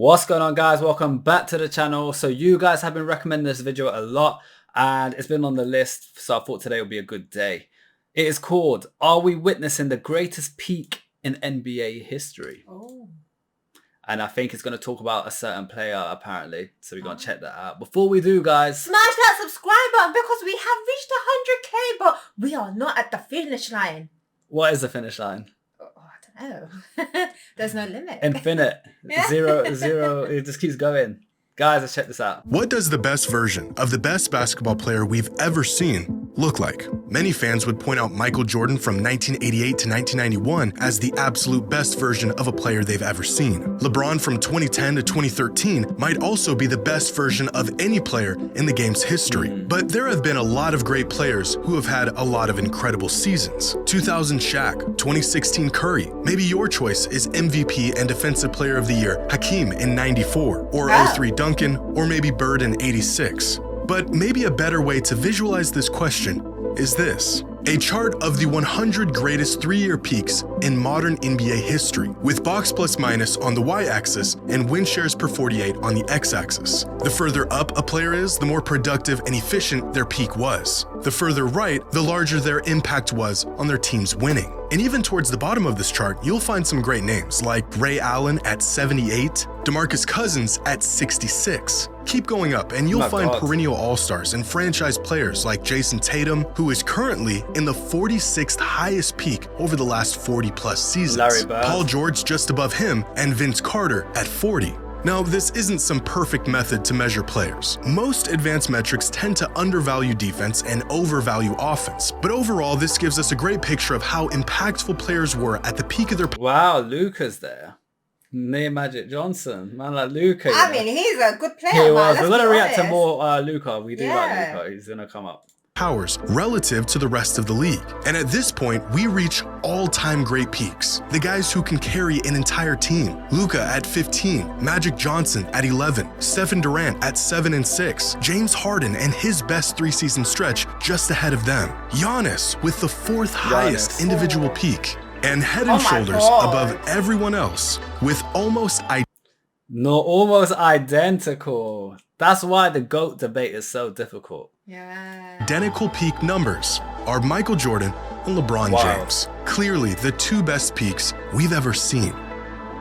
What's going on, guys? Welcome back to the channel. So you guys have been recommending this video a lot and it's been on the list, so I thought today would be a good day. It is called, Are We Witnessing the Greatest Peak in NBA History? Oh. And I think it's going to talk about a certain player apparently, so we're going to check that out. Before we do, guys, Smash that subscribe button because we have reached 100k, but we are not at the finish line. what is the finish line? I don't know. There's no limit. Infinite. Zero, it just keeps going. Guys, let's check this out. What does the best version of the best basketball player we've ever seen look like? Many fans would point out Michael Jordan from 1988 to 1991 as the absolute best version of a player they've ever seen. LeBron from 2010 to 2013 might also be the best version of any player in the game's history. But there have been a lot of great players who have had a lot of incredible seasons. 2000 Shaq, 2016 Curry. Maybe your choice is MVP and Defensive Player of the Year Hakeem in 94, or 03 Duncan, or maybe Bird in 86. But maybe a better way to visualize this question is this: a chart of the 100 greatest three-year peaks in modern NBA history, with box plus minus on the y-axis and win shares per 48 on the x-axis. The further up a player is, the more productive and efficient their peak was. The further right, the larger their impact was on their team's winning. And even towards the bottom of this chart, you'll find some great names like Ray Allen at 78, DeMarcus Cousins at 66. Keep going up and you'll find perennial all-stars and franchise players like Jason Tatum, who is currently in the 46th highest peak over the last 40 plus seasons. Paul George just above him, and Vince Carter at 40. Now, this isn't some perfect method to measure players. Most advanced metrics tend to undervalue defense and overvalue offense, but overall this gives us a great picture of how impactful players were at the peak of their Wow, Luka's there. Near Magic Johnson, man, like Luka. I mean, he's a good player. He was. We're gonna react to more Luka. We do like Luka. He's gonna come up. Powers relative to the rest of the league. And at this point, we reach all-time great peaks. The guys who can carry an entire team. Luka at 15, Magic Johnson at 11, Stephen Durant at 7 and 6, James Harden and his best three-season stretch just ahead of them, Giannis with the fourth highest individual peak, and head and shoulders above everyone else with almost identical. That's why the GOAT debate is so difficult. Identical peak numbers are Michael Jordan and LeBron James. Clearly the two best peaks we've ever seen.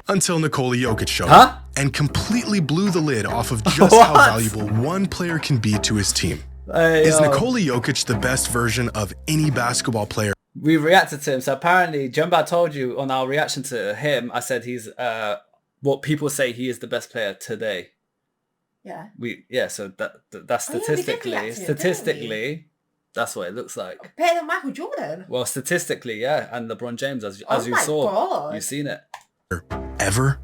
Until Nikola Jokic showed up and completely blew the lid off of just how valuable one player can be to his team. Is Nikola Jokic the best version of any basketball player? We reacted to him. So apparently, Jumba told you on our reaction to him, I said he's what people say he is the best player today. So that's statistically, that's what it looks like. Better than Michael Jordan. Well, statistically, yeah, and LeBron James, as you saw, you've seen it. Ever?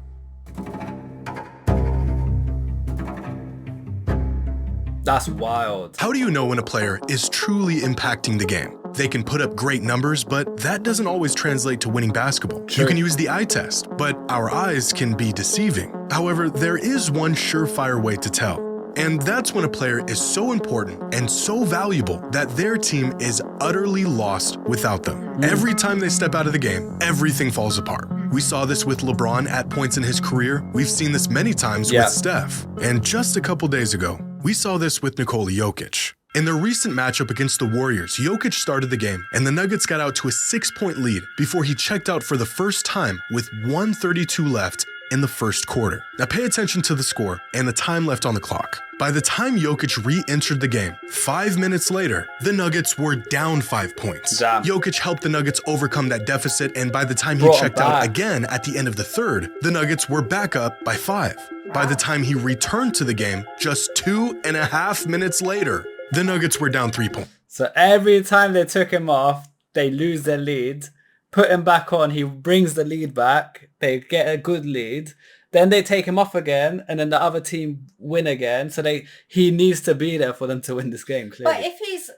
That's wild. How do you know when a player is truly impacting the game? They can put up great numbers, but that doesn't always translate to winning basketball. You can use the eye test, but our eyes can be deceiving. However, there is one surefire way to tell. And that's when a player is so important and so valuable that their team is utterly lost without them. Every time they step out of the game, everything falls apart. We saw this with LeBron at points in his career. We've seen this many times with Steph. And just a couple days ago, we saw this with Nikola Jokic. In their recent matchup against the Warriors, Jokic started the game and the Nuggets got out to a 6-point lead before he checked out for the first time with 1:32 left in the first quarter. Now pay attention to the score and the time left on the clock. By the time Jokic re-entered the game, 5 minutes later, the Nuggets were down 5 points. Jokic helped the Nuggets overcome that deficit, and by the time he checked out again at the end of the third, the Nuggets were back up by 5. By the time he returned to the game, just 2.5 minutes later, the Nuggets were down 3 points. So every time they took him off, they lose their lead. Put him back on, he brings the lead back. They get a good lead. Then they take him off again, and then the other team win again. So he needs to be there for them to win this game, clearly. But if he's,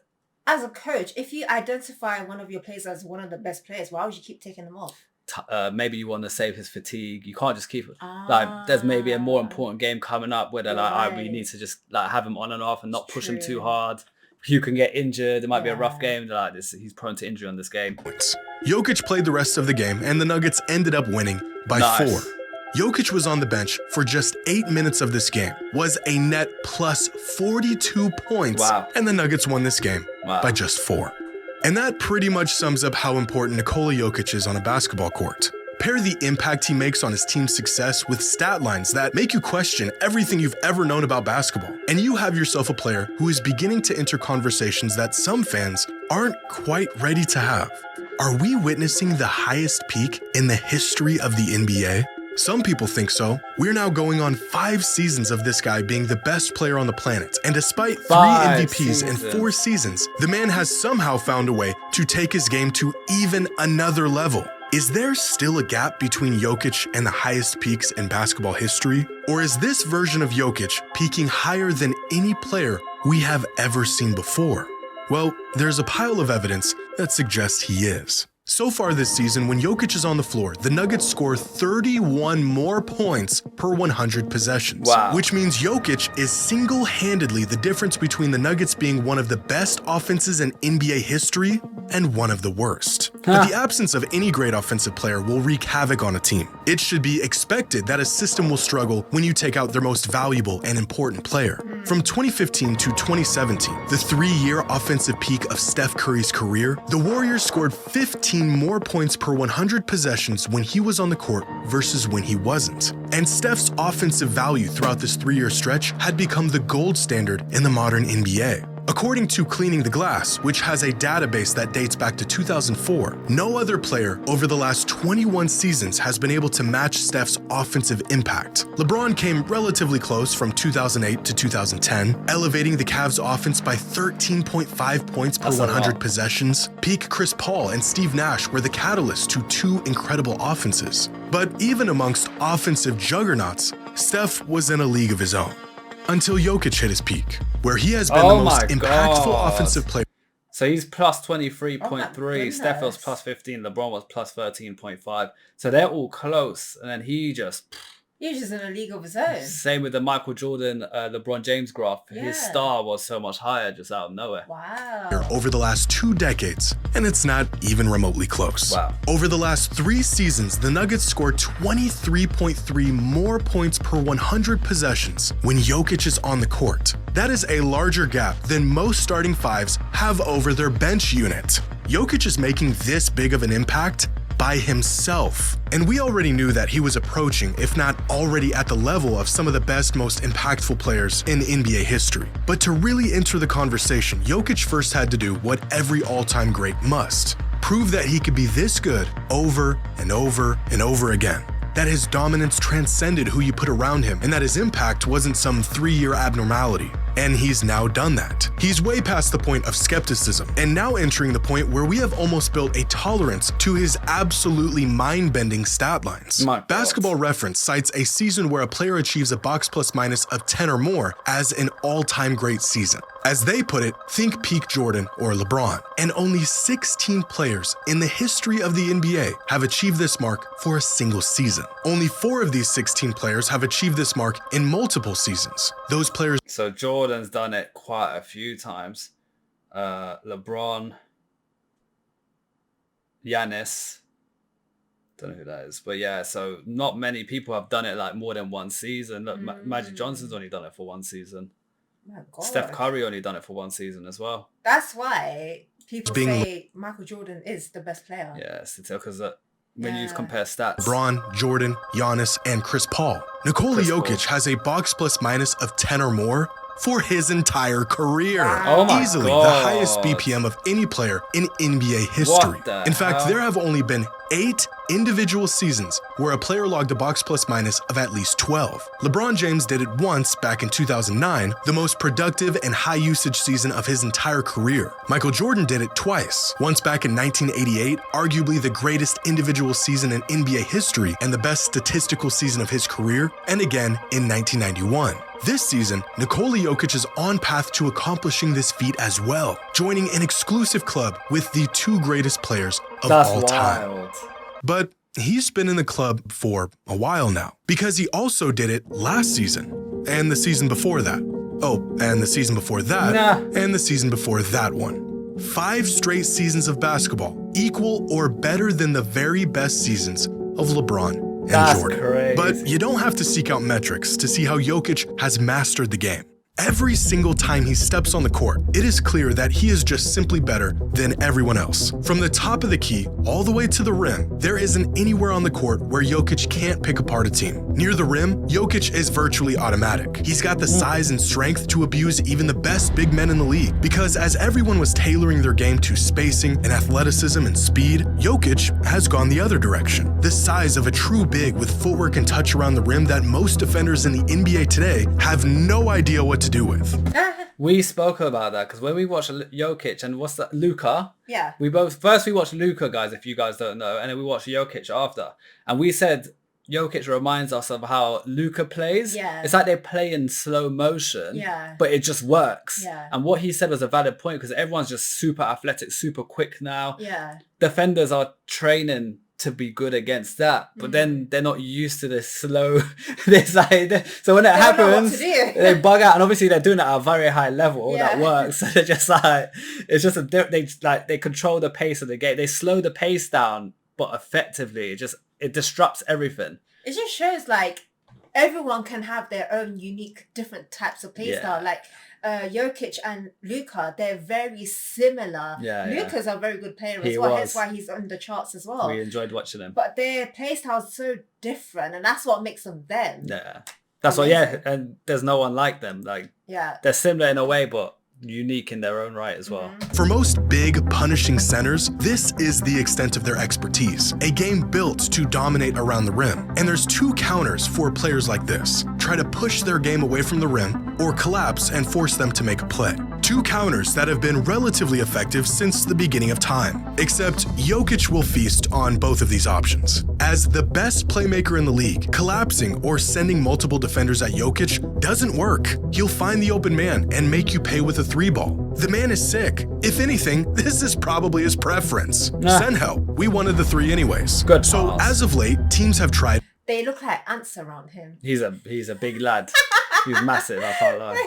as a coach, if you identify one of your players as one of the best players, why would you keep taking them off? Maybe you want to save his fatigue. You can't just keep it. Like, there's maybe a more important game coming up where they're like, we need to just like have him on and off and not push him too hard. You can get injured. It might be a rough game. They're like, he's prone to injury on this game. Jokic played the rest of the game, and the Nuggets ended up winning by 4. Jokic was on the bench for just 8 minutes of this game, was a net plus 42 points, Wow. and the Nuggets won this game Wow. by just 4. And that pretty much sums up how important Nikola Jokic is on a basketball court. Pair the impact he makes on his team's success with stat lines that make you question everything you've ever known about basketball, and you have yourself a player who is beginning to enter conversations that some fans aren't quite ready to have. Are we witnessing the highest peak in the history of the NBA? Some people think so. We're now going on 5 seasons of this guy being the best player on the planet, and despite 3 5 MVPs in 4 seasons, the man has somehow found a way to take his game to even another level. Is there still a gap between Jokic and the highest peaks in basketball history? Or is this version of Jokic peaking higher than any player we have ever seen before? Well, there's a pile of evidence that suggests he is. So far this season, when Jokic is on the floor, the Nuggets score 31 more points per 100 possessions. Wow. Which means Jokic is single-handedly the difference between the Nuggets being one of the best offenses in NBA history and one of the worst. But the absence of any great offensive player will wreak havoc on a team. It should be expected that a system will struggle when you take out their most valuable and important player. From 2015 to 2017, the 3-year offensive peak of Steph Curry's career, the Warriors scored 15 more points per 100 possessions when he was on the court versus when he wasn't. And Steph's offensive value throughout this 3-year stretch had become the gold standard in the modern NBA. According to Cleaning the Glass, which has a database that dates back to 2004, no other player over the last 21 seasons has been able to match Steph's offensive impact. LeBron came relatively close from 2008 to 2010, elevating the Cavs' offense by 13.5 points per 100 possessions. Peak Chris Paul and Steve Nash were the catalyst to 2 incredible offenses. But even amongst offensive juggernauts, Steph was in a league of his own. Until Jokic hit his peak, where he has been the most impactful offensive player. So he's plus 23.3, Oh Steph was plus 15, LeBron was plus 13.5. So they're all close. And then he just... He's just in a league of his own. Same with the Michael Jordan, LeBron James graph. His Yeah. star was so much higher just out of nowhere. Wow. Over the last 2 decades, and it's not even remotely close. Wow. Over the last 3 seasons, the Nuggets scored 23.3 more points per 100 possessions when Jokic is on the court. That is a larger gap than most starting fives have over their bench unit. Jokic is making this big of an impact by himself. And we already knew that he was approaching, if not already at the level of some of the best, most impactful players in NBA history. But to really enter the conversation, Jokic first had to do what every all-time great must: prove that he could be this good over and over and over again. That his dominance transcended who you put around him, and that his impact wasn't some 3-year abnormality. And he's now done that. He's way past the point of skepticism, and now entering the point where we have almost built a tolerance to his absolutely mind-bending stat lines. Basketball Reference cites a season where a player achieves a box plus minus of 10 or more as an all-time great season. As they put it, think peak Jordan or LeBron. And only 16 players in the history of the NBA have achieved this mark for a single season. Only 4 of these 16 players have achieved this mark in multiple seasons. Those players... So Jordan's done it quite a few times. LeBron, Yass, don't know who that is, but yeah, so not many people have done it like more than 1 season. Look, Magic Johnson's only done it for 1 season. My God. Steph Curry only done it for 1 season as well. That's why people say Michael Jordan is the best player. Yes, it's because when you compare stats. LeBron, Jordan, Giannis, and Chris Paul. Nikola Jokic has a box plus minus of 10 or more for his entire career. Wow. Oh my Easily God. the highest BPM of any player in NBA history. What the In fact, hell? there have only been 8 individual seasons where a player logged a box plus minus of at least 12. LeBron James did it once back in 2009, the most productive and high usage season of his entire career. Michael Jordan did it twice, once back in 1988, arguably the greatest individual season in NBA history and the best statistical season of his career, and again in 1991. This season, Nikola Jokic is on path to accomplishing this feat as well, joining an exclusive club with the 2 greatest players of all time. Wild. But he's been in the club for a while now, because he also did it last season, and the season before that. Oh, and the season before that, and the season before that one. 5 straight seasons of basketball, equal or better than the very best seasons of LeBron and That's Jordan. crazy. But you don't have to seek out metrics to see how Jokic has mastered the game. Every single time he steps on the court, it is clear that he is just simply better than everyone else. From the top of the key all the way to the rim, there isn't anywhere on the court where Jokic can't pick apart a team. Near the rim, Jokic is virtually automatic. He's got the size and strength to abuse even the best big men in the league, because as everyone was tailoring their game to spacing and athleticism and speed, Jokic has gone the other direction. The size of a true big with footwork and touch around the rim that most defenders in the NBA today have no idea what to do with. We spoke about that because when we watched Jokic and what's that, Luka? Yeah. We watched Luka, guys, if you guys don't know, and then we watched Jokic after. And we said Jokic reminds us of how Luka plays. Yeah. It's like they play in slow motion, Yeah. but it just works. Yeah. And what he said was a valid point because everyone's just super athletic, super quick now. Yeah. Defenders are training to be good against that, but then they're not used to this slow so when it happens they bug out, and obviously they're doing it at a very high level that works. So they're just like, it's just they control the pace of the game, they slow the pace down, but effectively it disrupts everything. It just shows like everyone can have their own unique different types of play style. Like Jokic and Luka, they're very similar. Luka's a very good player as well. That's why he's on the charts as well. We enjoyed watching him. But their play style's so different, and that's what makes them them. Yeah. That's why, and there's no one like them. Like, they're similar in a way, but unique in their own right as well. For most big, punishing centers, this is the extent of their expertise. A game built to dominate around the rim. And there's two counters for players like this. Try to push their game away from the rim, or collapse and force them to make a play. Two counters that have been relatively effective since the beginning of time. Except Jokic will feast on both of these options. As the best playmaker in the league, collapsing or sending multiple defenders at Jokic doesn't work. He'll find the open man and make you pay with a 3-ball. The man is sick. If anything, this is probably his preference. Send help. We wanted the 3 anyways. Good so pass. as of late, teams have tried. They look like ants around him. He's a big lad. He's massive, I can't lie.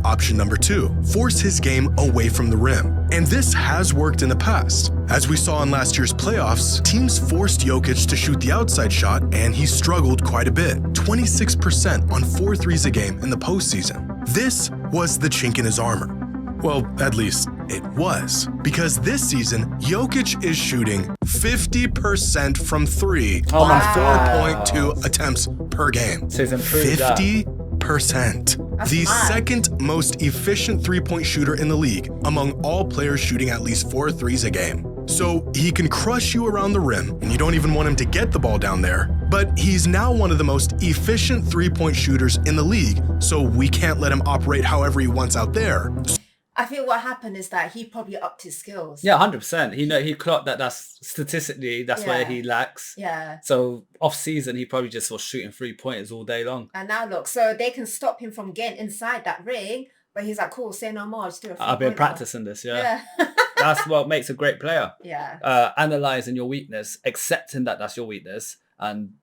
Option number 2, force his game away from the rim. And this has worked in the past. As we saw in last year's playoffs, teams forced Jokic to shoot the outside shot, and he struggled quite a bit. 26% on 4 threes a game in the postseason. This was the chink in his armor. Well, at least it was. Because this season, Jokic is shooting 50% from 3 on 4.2 attempts per game. So he's improved 50%. The second most efficient 3-point shooter in the league among all players shooting at least 4 threes a game. So he can crush you around the rim, and you don't even want him to get the ball down there. But he's now one of the most efficient 3-point shooters in the league, so we can't let him operate however he wants out there. I think what happened is that he probably upped his skills. Yeah, 100%. He clocked that's statistically where he lacks. Yeah. So off season, he probably just was shooting 3-pointers all day long. And now look, so they can stop him from getting inside that ring, but he's like, cool, say no more, just do a 3-pointer. I've been practicing this, That's what makes a great player. Yeah. Analyzing your weakness, accepting that that's your weakness, and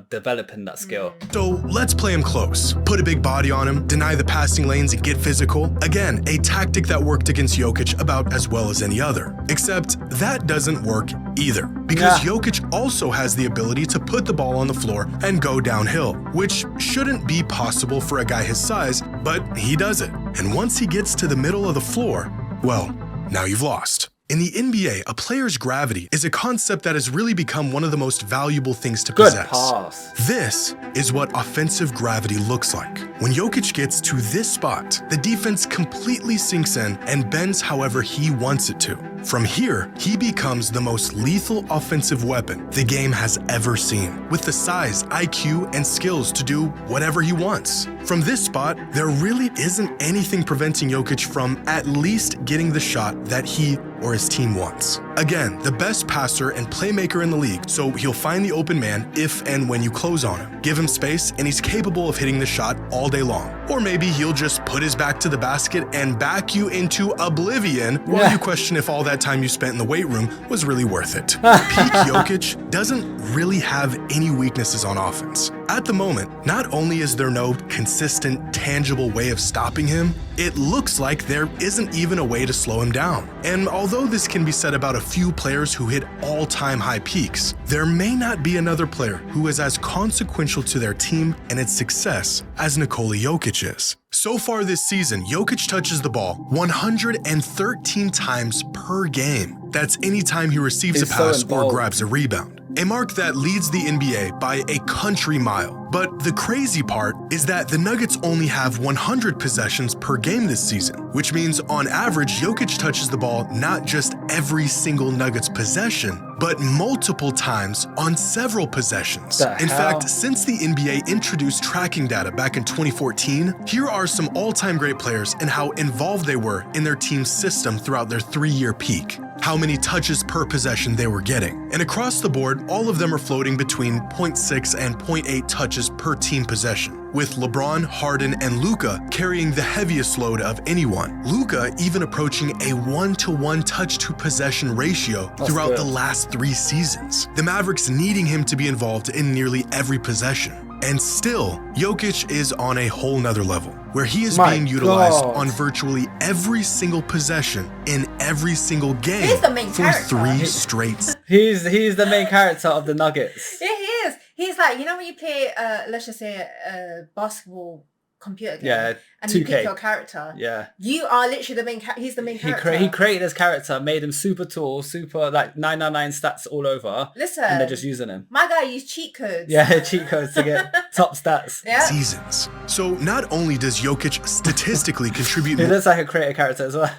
developing that skill. So let's play him close. Put a big body on him, deny the passing lanes, and get physical. Again, a tactic that worked against Jokic about as well as any other. Except that doesn't work either. Because Jokic also has the ability to put the ball on the floor and go downhill, which shouldn't be possible for a guy his size, but he does it. And once he gets to the middle of the floor, well, now you've lost. In the NBA, a player's gravity is a concept that has really become one of the most valuable things to possess. Good pass. This is what offensive gravity looks like. When Jokic gets to this spot, the defense completely sinks in and bends however he wants it to. From here, he becomes the most lethal offensive weapon the game has ever seen, with the size, IQ, and skills to do whatever he wants. From this spot, there really isn't anything preventing Jokic from at least getting the shot that he or his team wants. Again, the best passer and playmaker in the league, so he'll find the open man if and when you close on him. Give him space, and he's capable of hitting the shot all day long. Or maybe he'll just put his back to the basket and back you into oblivion while you question if all that time you spent in the weight room was really worth it. Peak Jokic doesn't really have any weaknesses on offense. At the moment, not only is there no consistent, tangible way of stopping him, it looks like there isn't even a way to slow him down. And although this can be said about a few players who hit all-time high peaks, there may not be another player who is as consequential to their team and its success as Nikola Jokic is. So far this season, Jokic touches the ball 113 times per game. That's any time he receives a pass or grabs a rebound, a mark that leads the NBA by a country mile. But the crazy part is that the Nuggets only have 100 possessions per game this season, which means on average, Jokic touches the ball not just every single Nuggets possession, but multiple times on several possessions. In fact, since the NBA introduced tracking data back in 2014, here are some all-time great players and how involved they were in their team's system throughout their 3-year peak, how many touches per possession they were getting. And across the board, all of them are floating between 0.6 and 0.8 touches per team possession, with LeBron, Harden, and Luka carrying the heaviest load of anyone. Luka even approaching a 1-to-1 touch-to-possession ratio throughout the last 3 seasons, the Mavericks needing him to be involved in nearly every possession. And still, Jokic is on a whole nother level, where he is being utilized on virtually every single possession in every single game He's the main for character. 3 straight. He's the main character of the Nuggets. Yeah, he is. He's like, you know when you play, let's just say, a basketball computer game, Yeah, and 2K. you pick your character. Yeah. You are literally the main character. He's the main character. He created his character, made him super tall, super like 999 stats all over. Listen. And they're just using him. My guy used cheat codes. Yeah, cheat codes to get top stats. Yeah. Seasons. So not only does Jokic statistically contribute He looks like a creative character as well.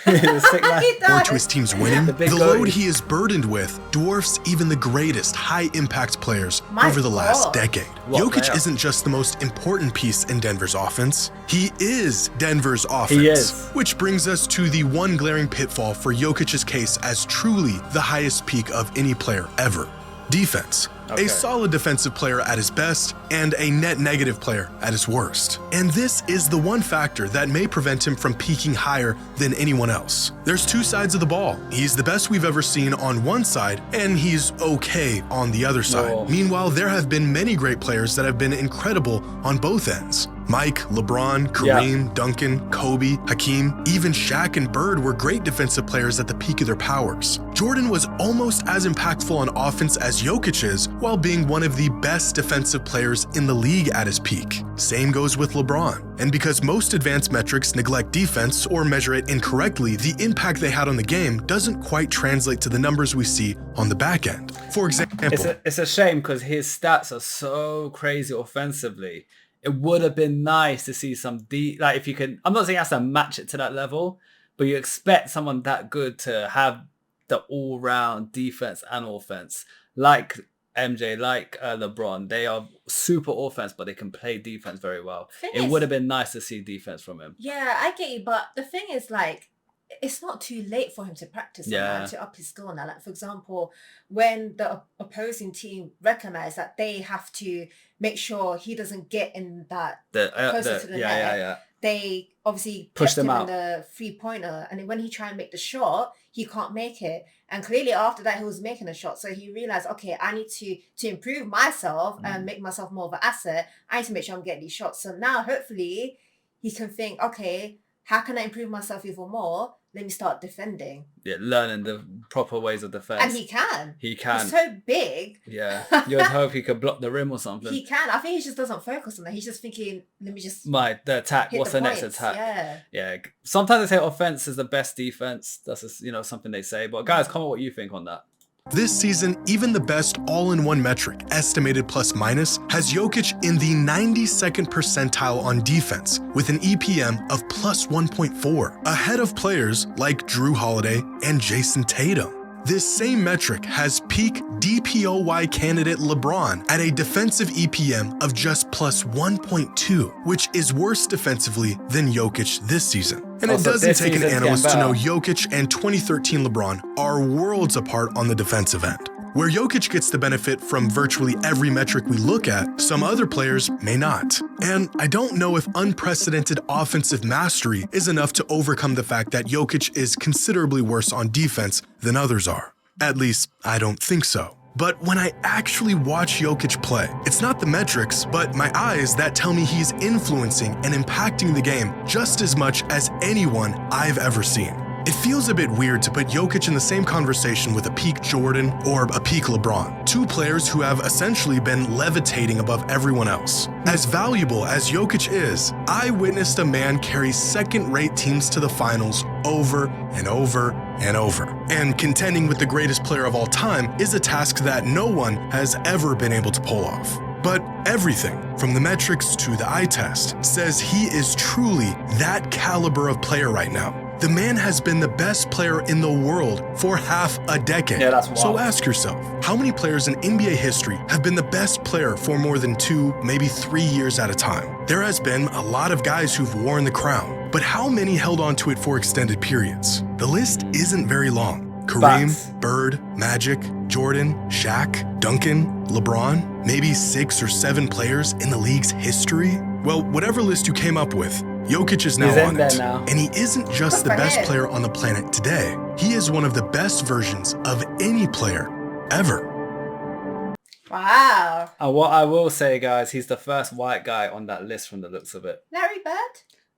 He's a sick man. He more does. to his team's winning, The the big load goalie. he is burdened with dwarfs even the greatest high-impact players My over the last God. decade. What Jokic player? isn't just the most important piece in Denver's offense, he is Denver's offense. He is. Which brings us to the one glaring pitfall for Jokic's case as truly the highest peak of any player ever. Defense. Okay. A solid defensive player at his best and a net negative player at his worst. And this is the one factor that may prevent him from peaking higher than anyone else. There's 2 sides of the ball. He's the best we've ever seen on one side, and he's okay on the other side. Oh. Meanwhile, there have been many great players that have been incredible on both ends. Mike, LeBron, Kareem, Duncan, Kobe, Hakeem, even Shaq and Bird were great defensive players at the peak of their powers. Jordan was almost as impactful on offense as Jokic is, while being one of the best defensive players in the league at his peak. Same goes with LeBron. And because most advanced metrics neglect defense or measure it incorrectly, the impact they had on the game doesn't quite translate to the numbers we see on the back end. For example, It's a shame because his stats are so crazy offensively. It would have been nice to see some like if you can. I'm not saying he has to match it to that level, but you expect someone that good to have the all-round defense and offense, like MJ, like LeBron. They are super offense, but they can play defense very well. It would have been nice to see defense from him. Yeah, I get you, but the thing is, like, it's not too late for him to practice on that, to up his skill now. Like, for example, when the opposing team recognize that they have to make sure he doesn't get in that closer to the net, they obviously push them him out in the 3-pointer, and then when he try and make the shot, he can't make it. And clearly after that, he was making a shot, so he realized, okay, I need to improve myself and make myself more of an asset. I need to make sure I'm getting these shots. So now hopefully he can think, okay, how can I improve myself even more? Let me start defending. Yeah, learning the proper ways of defense. And he can. He can. He's so big. Yeah. You'd hope he could block the rim or something. He can. I think he just doesn't focus on that. He's just thinking, let me just the attack. hit What's the next points. attack? Yeah. Yeah. Sometimes they say offense is the best defense. That's just, something they say. But guys, comment what you think on that. this season, even the best all-in-one metric, estimated plus minus, has Jokic in the 92nd percentile on defense with an EPM of plus 1.4, ahead of players like Drew Holiday and Jason Tatum. This same metric has peak DPOY candidate LeBron at a defensive EPM of just plus 1.2, which is worse defensively than Jokic this season. And it doesn't take an analyst to know Jokic and 2013 LeBron are worlds apart on the defensive end. Where Jokic gets the benefit from virtually every metric we look at, some other players may not. And I don't know if unprecedented offensive mastery is enough to overcome the fact that Jokic is considerably worse on defense than others are. At least, I don't think so. But when I actually watch Jokic play, it's not the metrics, but my eyes that tell me he's influencing and impacting the game just as much as anyone I've ever seen. It feels a bit weird to put Jokic in the same conversation with a peak Jordan or a peak LeBron, two players who have essentially been levitating above everyone else. As valuable as Jokic is, I witnessed a man carry second-rate teams to the finals over and over and over. And contending with the greatest player of all time is a task that no one has ever been able to pull off. But everything, from the metrics to the eye test, says he is truly that caliber of player right now. The man has been the best player in the world for half a decade. Yeah, that's wild. So ask yourself, how many players in NBA history have been the best player for more than 2, maybe 3 years at a time? There has been a lot of guys who've worn the crown, but how many held on to it for extended periods? The list isn't very long. Kareem, Bird, Magic, Jordan, Shaq, Duncan, LeBron, maybe 6 or 7 players in the league's history? Well, whatever list you came up with, Jokic is now on it. And he isn't just the best player on the planet today. He is one of the best versions of any player ever. Wow. And what I will say, guys, he's the first white guy on that list from the looks of it. Larry Bird?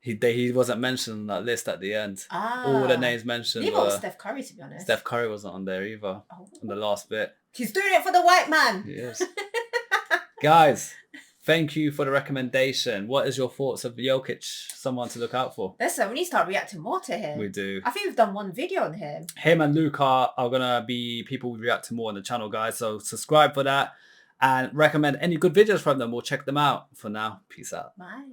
He wasn't mentioned on that list at the end. All the names mentioned were Steph Curry, to be honest. Steph Curry wasn't on there either. On the last bit. He's doing it for the white man. Yes. Guys, thank you for the recommendation. What is your thoughts of Jokic? Someone to look out for. Listen, we need to start reacting more to him. We do. I think we've done one video on him. Him and Luca are going to be people we react to more on the channel, guys. So subscribe for that and recommend any good videos from them. We'll check them out. For now, peace out. Bye.